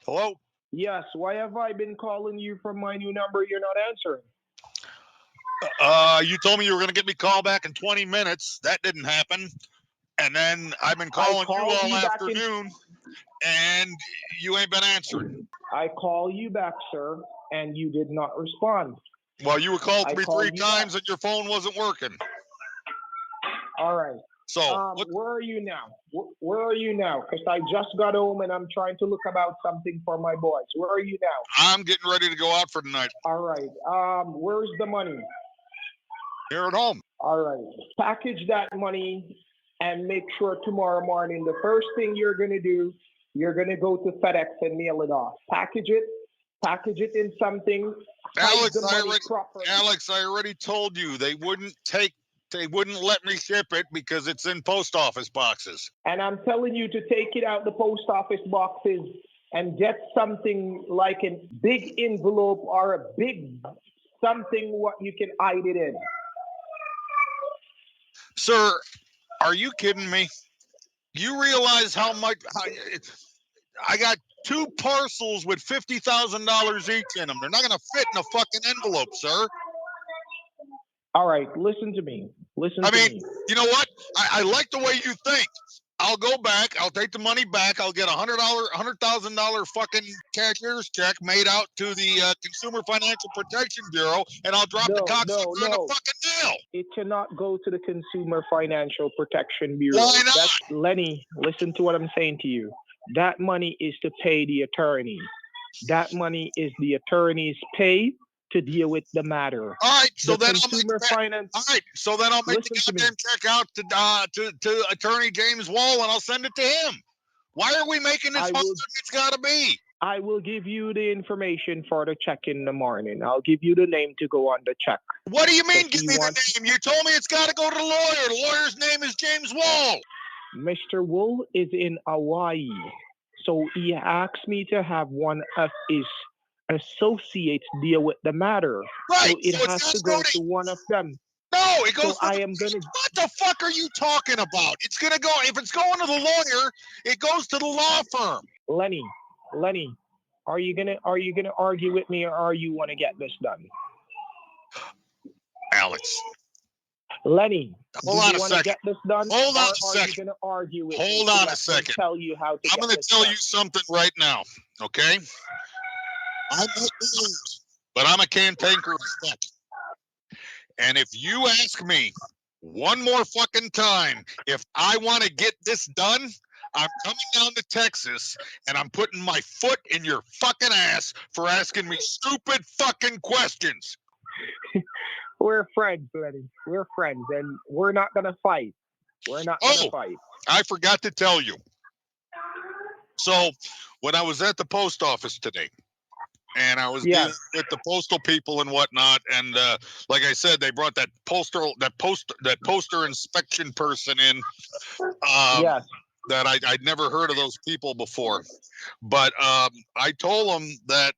Hello? Yes, why have I been calling you from my new number? You're not answering. You told me you were going to get me a call back in 20 minutes. That didn't happen. And then I've been calling you all afternoon, and you ain't been answering. I call you back, sir, and you did not respond. Well, you were called me three times, back. and your phone wasn't working. All right. So, where are you now? Where are you now? Because I just got home and I'm trying to look about something for my boys. Where are you now? I'm getting ready to go out for the night. All right. Where's the money? Here at home. All right. Package that money and make sure tomorrow morning the first thing you're going to do, you're going to go to FedEx and mail it off. Package it in something. Alex, I already told you they wouldn't let me ship it because it's in post office boxes. And I'm telling you to take it out the post office boxes and get something like a big envelope or a big something what you can hide it in. Sir, are you kidding me? You realize how much I got 2 parcels with $50,000 each in them. They're not going to fit in a fucking envelope, sir. All right, listen to me. I mean, you know what? I like the way you think. I'll go back. I'll take the money back. I'll get $100,000 fucking cashier's check made out to the Consumer Financial Protection Bureau, and I'll drop the cocksucker on the fucking nail. It cannot go to the Consumer Financial Protection Bureau. Why not? Lenny, listen to what I'm saying to you. That money is to pay the attorney. That money is the attorney's pay to deal with the matter. All right, so then I'll make the goddamn check out to Attorney James Wall, and I'll send it to him. Why are we making this harder than it's got to be? I will give you the information for the check in the morning. I'll give you the name to go on the check. What do you mean, give me the name? You told me it's got to go to the lawyer. The lawyer's name is James Wall. Mr. Wool is in Hawaii, so he asked me to have one of his associates deal with the matter. Right. So it has to go to one of them. No, it goes. What the fuck are you talking about? It's gonna go. If it's going to the lawyer, it goes to the law firm. Lenny, are you gonna argue with me, or you want to get this done? Alex. Lenny, hold on a second. Get this done, hold on a second. Are you going to argue with hold me on a second. Tell you how to I'm going to tell you something right now, okay? I might lose, but I'm a cantankerous fuck. And if you ask me one more fucking time if I want to get this done, I'm coming down to Texas and I'm putting my foot in your fucking ass for asking me stupid fucking questions. We're friends, Lenny. We're friends, and we're not going to fight. We're not going to fight. I forgot to tell you. So, when I was at the post office today, and I was dealing with the postal people and whatnot, and like I said, they brought that poster inspection person in. That I'd never heard of those people before, but I told them that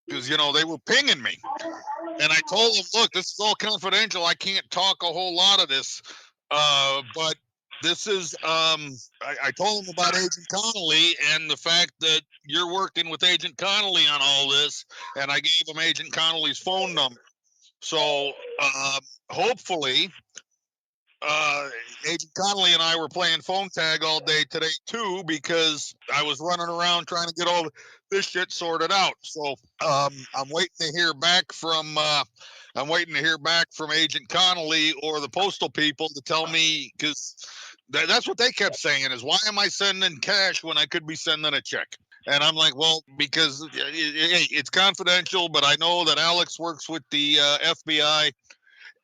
because they were pinging me. And I told them, look, this is all confidential. I can't talk a whole lot of this. But this is, I told them about Agent Connolly and the fact that you're working with Agent Connolly on all this. And I gave them Agent Connolly's phone number. So hopefully, Agent Connolly and I were playing phone tag all day today, too, because I was running around trying to get all this shit sorted out. So I'm waiting to hear back from Agent Connolly or the postal people to tell me, because that's what they kept saying is, why am I sending cash when I could be sending a check? And I'm like, well, because it's confidential, but I know that Alex works with the FBI.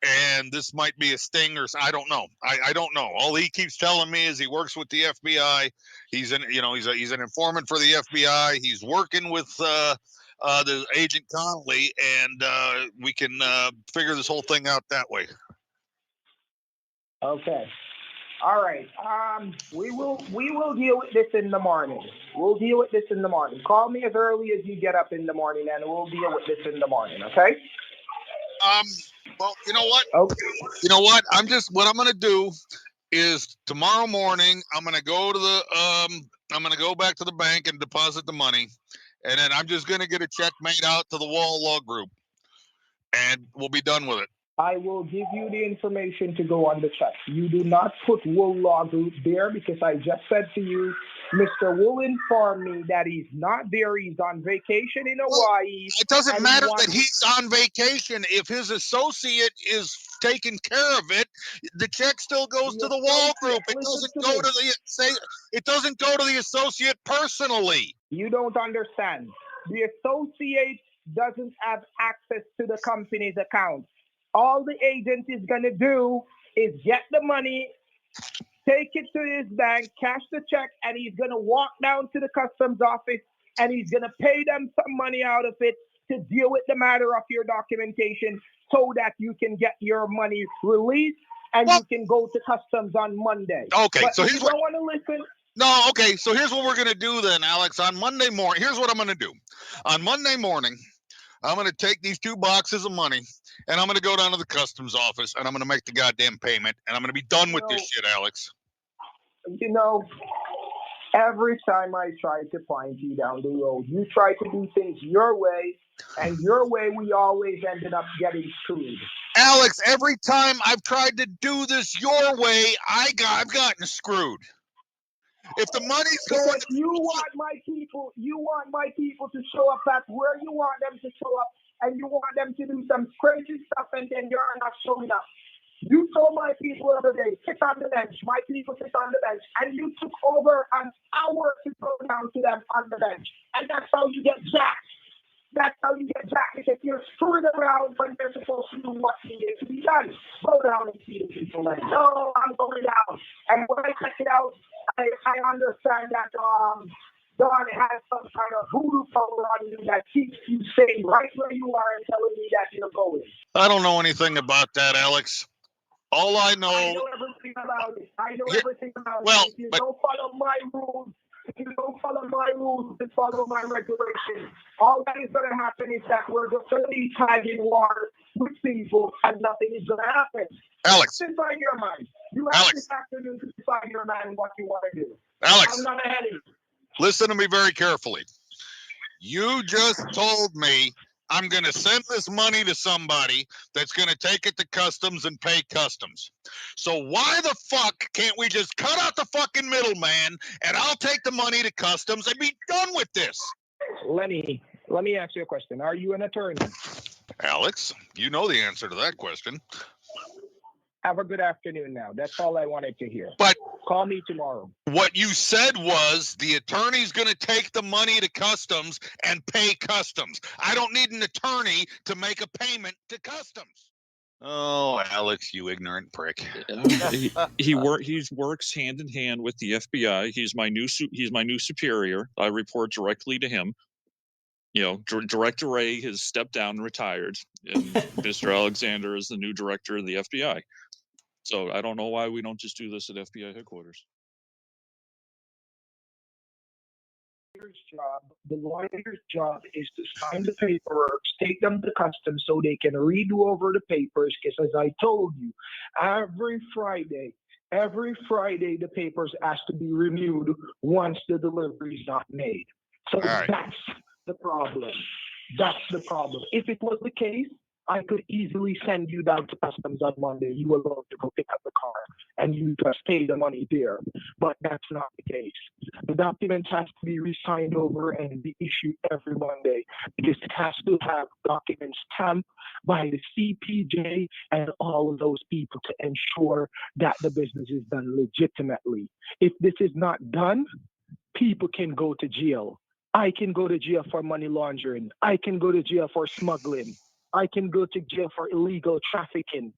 And this might be a sting, or I don't know. I don't know. All he keeps telling me is he works with the FBI. He's an informant for the FBI. He's working with the Agent Connolly, and we can figure this whole thing out that way. Okay. All right. We will deal with this in the morning. We'll deal with this in the morning. Call me as early as you get up in the morning, and we'll deal with this in the morning. Okay. Well, you know what? Okay. You know what? what I'm going to do is tomorrow morning, I'm going to go to the I'm going to go back to the bank and deposit the money, and then I'm just going to get a check made out to the Wall Law Group, and we'll be done with it. I will give you the information to go on the check. You do not put Wool Law Group there because I just said to you, Mr. Wool informed me that he's not there. He's on vacation in Hawaii. It doesn't and matter he wants- that he's on vacation. If his associate is taking care of it, the check still goes to the Wall Group. It doesn't go to the it doesn't go to the associate personally. You don't understand. The associate doesn't have access to the company's account. All the agent is going to do is get the money, take it to his bank, cash the check, and he's going to walk down to the customs office and he's going to pay them some money out of it to deal with the matter of your documentation so that you can get your money released and you can go to customs on Monday. Okay, but so if here's you don't want to listen. No, okay, so here's what we're going to do then, Alex. On Monday morning, here's what I'm going to do. On Monday morning, I'm going to take these 2 boxes of money and I'm going to go down to the customs office and I'm going to make the goddamn payment and I'm going to be done with this shit, Alex. You know, every time I try to find you down the road, you try to do things your way, and your way we always ended up getting screwed. Alex, every time I've tried to do this your way, I've gotten screwed. If the money's going, you want my people to show up at where you want them to show up, and you want them to do some crazy stuff, and then you're not showing up. You told my people the other day, sit on the bench. My people sit on the bench, and you took over an hour to go down to them on the bench, and that's how you get jacked. That's how you get jacked, because you're screwing around when they're supposed to do what needed to be done. Go down and see the people. Like, no, I'm going down. And when I check it out, I understand that Don has some kind of voodoo power on you that keeps you staying right where you are and telling me that you're going. I don't know anything about that, Alex. All I know everything about it. I know everything about it. If you don't follow my rules, and follow my regulations, all that is going to happen is that we're just going to be tagging war with people and nothing is going to happen. Alex. Decide your mind. You have this afternoon to decide your mind what you want to do. Alex. I'm not ahead of you. Listen to me very carefully. You just told me I'm going to send this money to somebody that's going to take it to customs and pay customs. So why the fuck can't we just cut out the fucking middleman and I'll take the money to customs and be done with this? Lenny, let me ask you a question. Are you an attorney? Alex, you know the answer to that question. Have a good afternoon now. That's all I wanted to hear. But call me tomorrow. What you said was the attorney's going to take the money to customs and pay customs. I don't need an attorney to make a payment to customs. Oh, Alex, you ignorant prick. He works hand in hand with the FBI. He's my new superior. I report directly to him. You know, Director A has stepped down and retired, and Mr. Alexander is the new director of the FBI. So I don't know why we don't just do this at FBI headquarters. The lawyer's job is to sign the paperwork, take them to customs so they can redo over the papers. Because as I told you, every Friday the papers has to be renewed once the delivery is not made. So that's the problem. That's the problem. If it was the case, I could easily send you down to customs on Monday. You alone to go pick up the car and you just pay the money there. But that's not the case. The documents has to be re-signed over and be issued every Monday because it has to have documents stamped by the CPJ and all of those people to ensure that the business is done legitimately. If this is not done, people can go to jail. I can go to jail for money laundering. I can go to jail for smuggling. I can go to jail for illegal trafficking.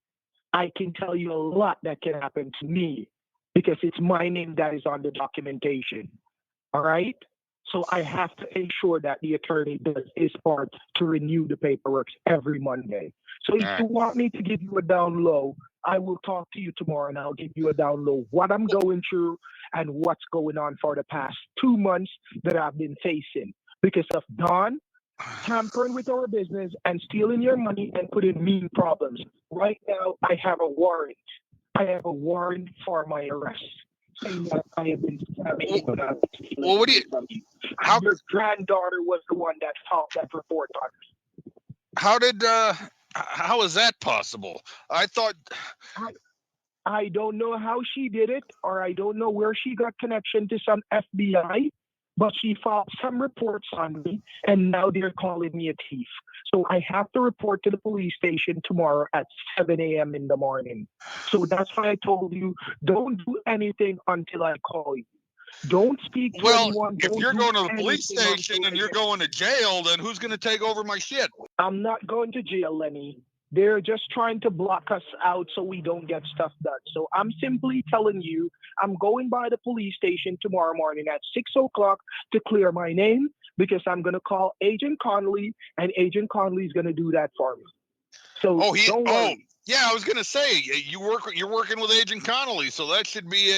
I can tell you a lot that can happen to me because it's my name that is on the documentation. All right? So I have to ensure that the attorney does his part to renew the paperwork every Monday. So if you want me to give you a down low, I will talk to you tomorrow and I'll give you a down low what I'm going through and what's going on for the past 2 months that I've been facing because of Don tampering with our business and stealing your money and putting me in problems. Right now, I have a warrant. I have a warrant for my arrest. saying that I have been scamming you. Well, what do you? From you. How- Your granddaughter was the one that filed that report on me. How is that possible? I thought. I don't know how she did it, or I don't know where she got connection to some FBI, but she filed some reports on me, and now they're calling me a thief. So I have to report to the police station tomorrow at 7 a.m. in the morning. So that's why I told you, don't do anything until I call you. Don't speak to Well, anyone. if Don't you're do going to the police anything station until and I you're get- going to jail, then who's going to take over my shit? I'm not going to jail, Lenny. They're just trying to block us out so we don't get stuff done. So I'm simply telling you, I'm going by the police station tomorrow morning at 6 o'clock to clear my name because I'm going to call Agent Connolly, and Agent Connolly is going to do that for me. So don't worry. Yeah, I was going to say you're working with Agent Connolly, so that should be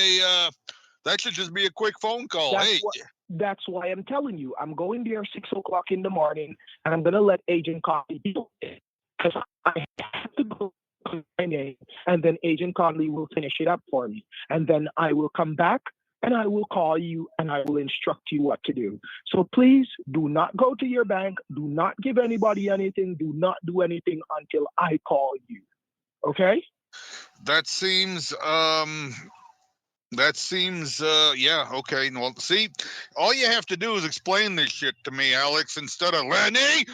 that should just be a quick phone call. That's why I'm telling you, I'm going there 6 o'clock in the morning, and I'm going to let Agent Connolly do it because I have to go to my name, and then Agent Connolly will finish it up for me. And then I will come back, and I will call you, and I will instruct you what to do. So please do not go to your bank. Do not give anybody anything. Do not do anything until I call you. Okay? That seems yeah, okay. Well, see, all you have to do is explain this shit to me, Alex, instead of Lenny,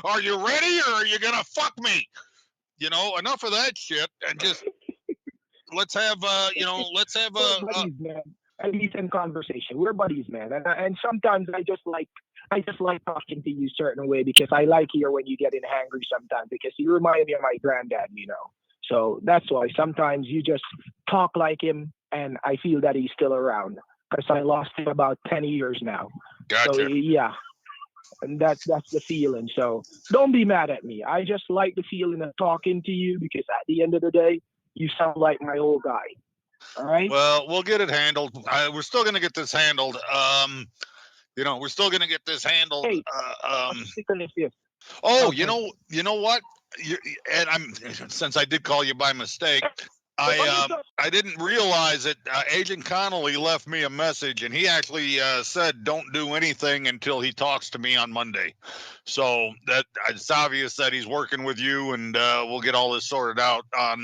are you ready or are you gonna fuck me? You know, enough of that shit, and just let's have We're buddies, man. A decent conversation. We're buddies, man. And sometimes I just like talking to you a certain way because I like hear when you get in hangry sometimes because you remind me of my granddad, you know. So that's why sometimes you just talk like him, and I feel that he's still around because I lost him about 10 years now. Gotcha. So yeah, and that's the feeling. So don't be mad at me. I just like the feeling of talking to you because at the end of the day, you sound like my old guy. All right. Well, we'll get it handled. We're still gonna get this handled. We're still gonna get this handled. Hey, Oh, okay. you know what? And since I did call you by mistake, I didn't realize that Agent Connolly left me a message, and he actually said, "Don't do anything until he talks to me on Monday." So that it's obvious that he's working with you, and we'll get all this sorted out on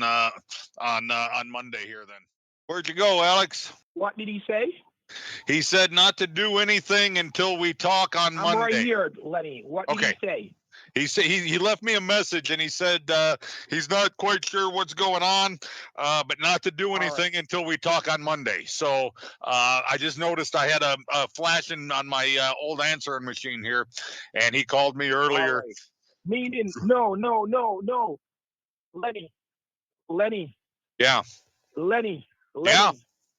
Monday here. Then, where'd you go, Alex? What did he say? He said not to do anything until we talk on Monday. I'm right here, Lenny. What did he say? He said he left me a message, and he said he's not quite sure what's going on, but not to do anything until we talk on Monday. So I just noticed I had a flashing on my old answering machine here, and he called me earlier. Right. Meaning, no, Lenny. Yeah. Lenny.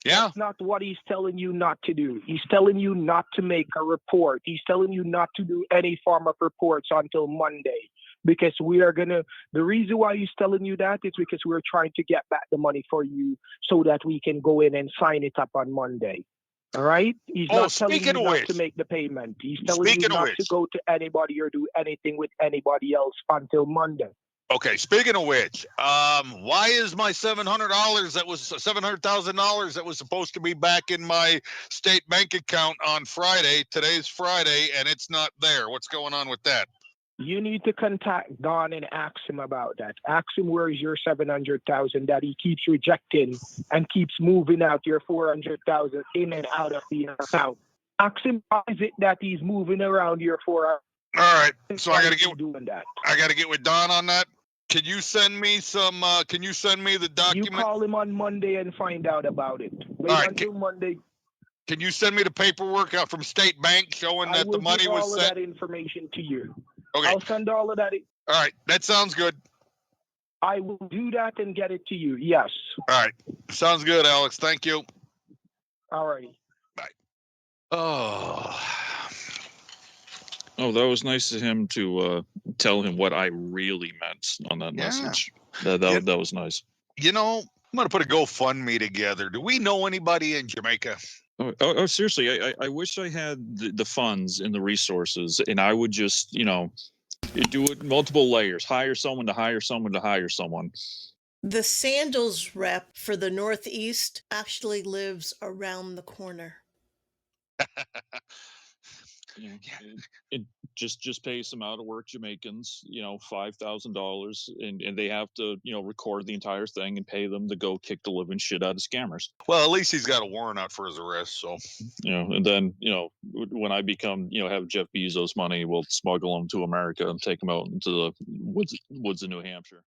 Yeah. That's not what he's telling you not to do. He's telling you not to make a report. He's telling you not to do any form of reports until Monday. Because the reason why he's telling you that is because we're trying to get back the money for you so that we can go in and sign it up on Monday. All right? He's not telling you not to make the payment. He's telling you not to go to anybody or do anything with anybody else until Monday. Okay, speaking of which, why is my $700,000 that was supposed to be back in my state bank account on Friday? Today's Friday, and it's not there. What's going on with that? You need to contact Don and ask him about that. Ask him where is your $700,000 that he keeps rejecting and keeps moving out your $400,000 in and out of the account. Ask him why is it that he's moving around your $400,000. All right, so I got to get with Don on that. Can you send me some? Can you send me the document? You call him on Monday and find out about it. Wait until Monday. Can you send me the paperwork out from State Bank showing that the money was sent? I will give all of that information to you. Okay. I'll send all of that. All right, that sounds good. I will do that and get it to you. Yes. All right, sounds good, Alex. Thank you. All righty. Bye. Oh, that was nice of him to tell him what I really meant on that message. That was nice. I'm going to put a GoFundMe together. Do we know anybody in Jamaica? Oh seriously, I wish I had the funds and the resources, and I would just, do it multiple layers. Hire someone to hire someone to hire someone. The sandals rep for the Northeast actually lives around the corner. You know, it just pay some out of work Jamaicans, $5,000, and they have to, record the entire thing and pay them to go kick the living shit out of scammers. Well, at least he's got a warrant out for his arrest, so. And then, when I become, have Jeff Bezos money, we'll smuggle them to America and take them out into the woods of New Hampshire.